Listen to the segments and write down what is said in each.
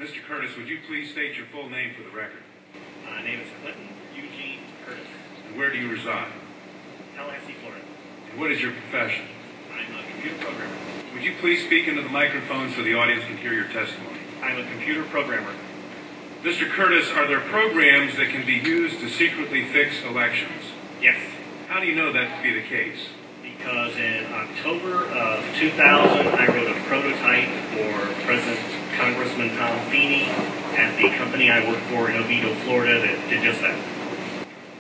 Mr. Curtis, would you please state your full name for the record? My name is Eugene CURTIS. And where do you reside? Tallahassee, Florida. And what is your profession? I'm a computer programmer. Would you please speak into the microphone so the audience can hear your testimony? I'm a computer programmer. Mr. Curtis, are there programs that can be used to secretly fix elections? Yes. How do you know that to be the case? Because in October of 2000, I wrote a prototype for Congressman Tom Feeney at the company I work for in Oviedo, Florida, that did just that.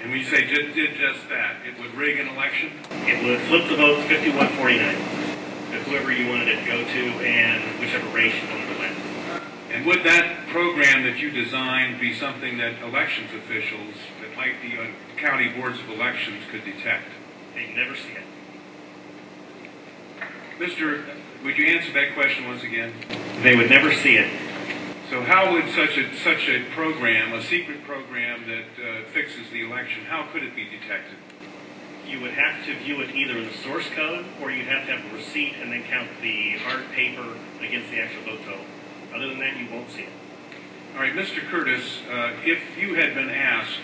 And when you say did just that, it would rig an election? It would flip the votes 51-49 to whoever you wanted it to go to and whichever race you wanted to win. And would that program that you designed be something that elections officials that might be on county boards of elections could detect? They'd never see it. Would you answer that question once again? They would never see it. So how would such a program, a secret program that fixes the election, how could it be detected? You would have to view it either in the source code, or you'd have to have a receipt and then count the hard paper against the actual vote total. Other than that, you won't see it. All right, Mr. Curtis, if you had been asked,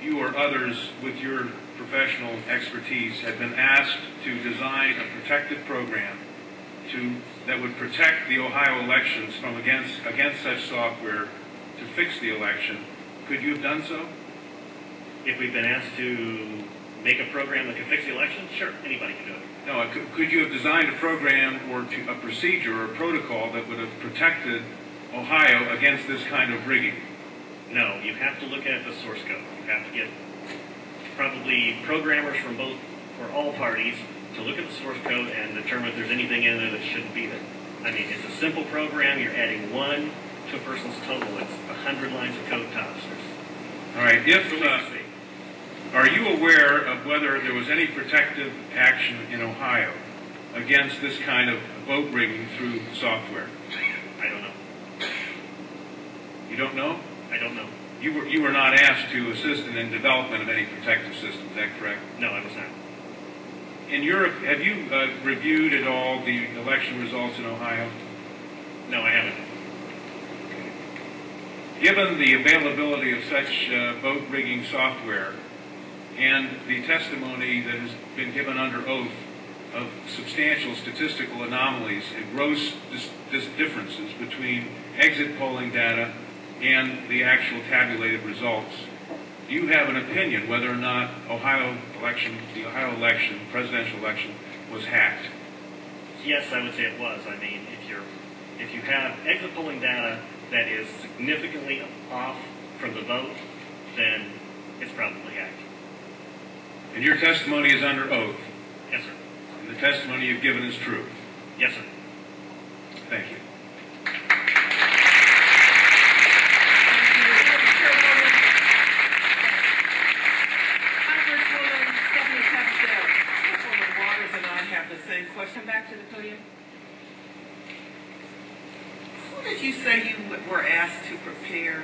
you or others with your professional expertise had been asked to design a protective program that would protect the Ohio elections from against such software to fix the election, could you have done so? If we've been asked to make a program that can fix the election, sure, anybody can do it. No, could you have designed a program or a procedure or a protocol that would have protected Ohio against this kind of rigging? No, you have to look at the source code. You have to get probably programmers from all parties to look at the source code and determine if there's anything in there that shouldn't be there. I mean, it's a simple program. You're adding 1 to a person's total. It's 100 lines of code tops. All right. Are you aware of whether there was any protective action in Ohio against this kind of vote rigging through software? I don't know. You don't know? I don't know. You were not asked to assist in the development of any protective system, is that correct? No, I was not. In Europe, have you reviewed at all the election results in Ohio? No, I haven't. Okay. Given the availability of such vote rigging software and the testimony that has been given under oath of substantial statistical anomalies and gross differences between exit polling data and the actual tabulated results, do you have an opinion whether or not the Ohio election, presidential election, was hacked? Yes, I would say it was. I mean, if you have exit polling data that is significantly off from the vote, then it's probably hacked. And your testimony is under oath? Yes, sir. And the testimony you've given is true? Yes, sir. Thank you. Question back to the podium. Who did you say you were asked to prepare?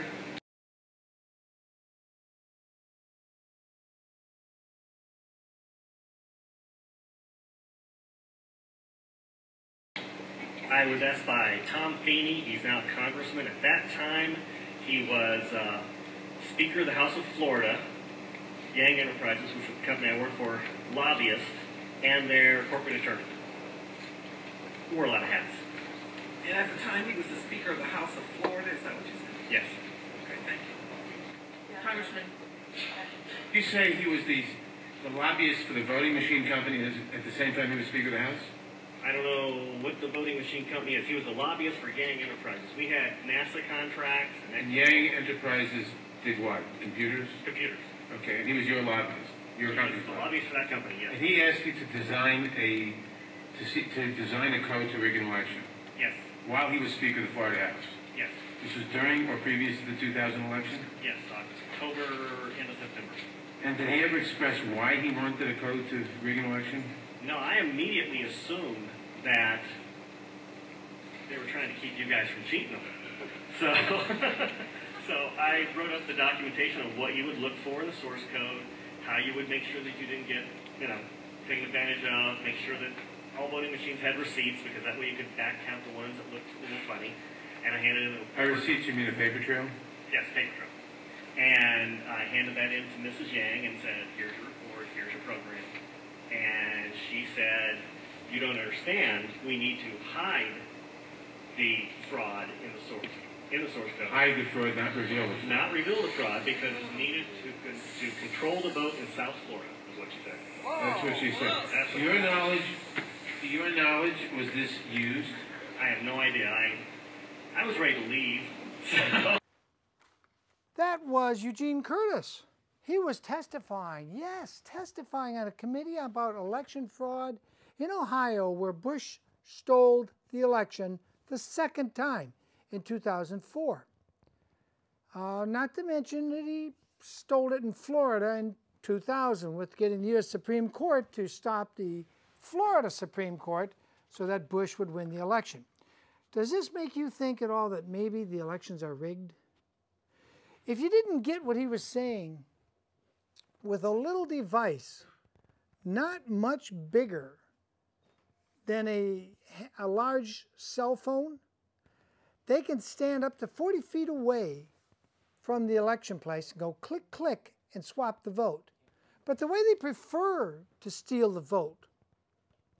I was asked by Tom Feeney. He's now a congressman. At that time, he was Speaker of the House of Florida, Yang Enterprises, which was the company I work for, lobbyist, and their corporate attorney. Wore a lot of hats. And at the time, he was the Speaker of the House of Florida. Is that what you said? Yes. Okay, thank you. Congressman. You say he was the lobbyist for the voting machine company at the same time he was Speaker of the House? I don't know what the voting machine company is. He was a lobbyist for Yang Enterprises. We had NASA contracts. And Yang Enterprises did what? Computers? Computers. Okay, and he was your lobbyist. Your company's lobbyist. Lobbyist for that company, yes. And he asked you to design a code to rig an election? Yes. While he was Speaker of the Florida House? Yes. This was during or previous to the 2000 election? Yes, October, end of September. And did he ever express why he wanted a code to rig an election? No, I immediately assumed that they were trying to keep you guys from cheating. So I wrote up the documentation of what you would look for in the source code, how you would make sure that you didn't get, taken advantage of, make sure that all voting machines had receipts, because that way you could back count the ones that looked a little funny. And I handed it. I received, you mean a paper trail? Yes, paper trail. And I handed that in to Mrs. Yang and said, here's your report, here's your program. And she said, you don't understand, we need to hide the fraud in the source code. Hide the fraud, not reveal the fraud. Not reveal the fraud because it's needed to control the vote in South Florida, is what she said. That's what she said. To your knowledge, was this used? I have no idea. I was ready to leave. That was Eugene CURTIS. He was testifying, yes, testifying at a committee about election fraud in Ohio, where Bush stole the election the second time in 2004. Not to mention that he stole it in Florida in 2000 with getting the U.S. Supreme Court to stop the Florida Supreme Court so that Bush would win the election. Does this make you think at all that maybe the elections are rigged? If you didn't get what he was saying, with a little device, not much bigger than a large cell phone, they can stand up to 40 feet away from the election place and go click, click, and swap the vote. But the way they prefer to steal the vote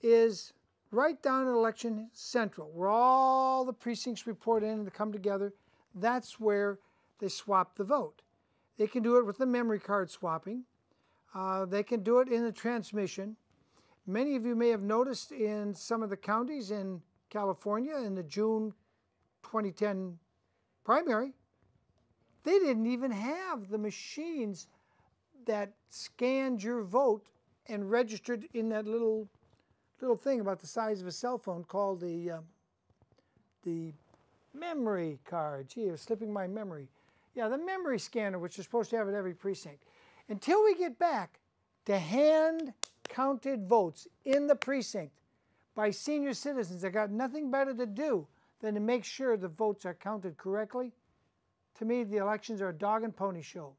is right down at Election Central, where all the precincts report in and they come together. That's where they swap the vote. They can do it with the memory card swapping. They can do it in the transmission. Many of you may have noticed in some of the counties in California in the June 2010 primary, they didn't even have the machines that scanned your vote and registered in that little thing about the size of a cell phone called the memory card. Gee, it's slipping my memory. Yeah, the memory scanner, which is supposed to have at every precinct. Until we get back to hand-counted votes in the precinct by senior citizens that got nothing better to do than to make sure the votes are counted correctly, to me, the elections are a dog and pony show.